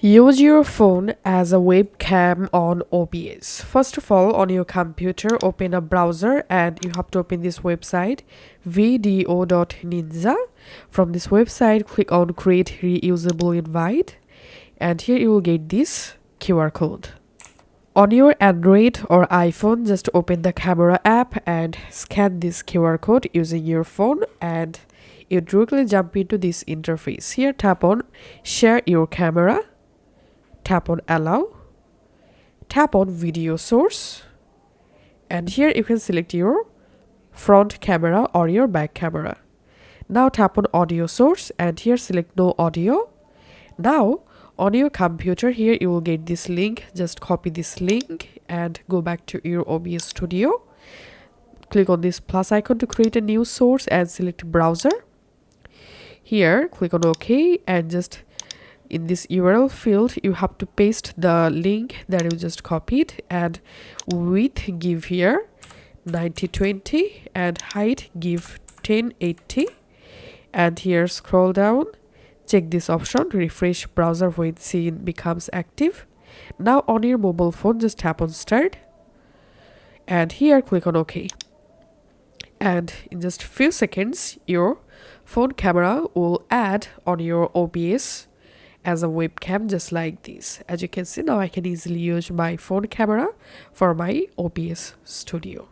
Use your phone as a webcam on OBS. First of all, on your computer, open a browser and you have to open this website video.ninja. From this website, click on create reusable invite and here you will get this QR code. On your Android or iPhone, just open the camera app and scan this QR code using your phone and you directly jump into this interface. Here tap on share your camera. Tap on allow, tap on video source, and here you can select your front camera or your back camera. Now tap on audio source and here select no audio. Now on your computer here you will get this link. Just copy this link and go back to your OBS Studio. Click on this plus icon to create a new source and select browser. Here click on OK and just in this URL field you have to paste the link that you just copied and width give here 9020 and height give 1080 and here scroll down, check this option refresh browser when scene becomes active. Now on your mobile phone just tap on start and here click on OK and in just few seconds your phone camera will add on your OBS as a webcam just like this. As you can see now I can easily use my phone camera for my OBS Studio.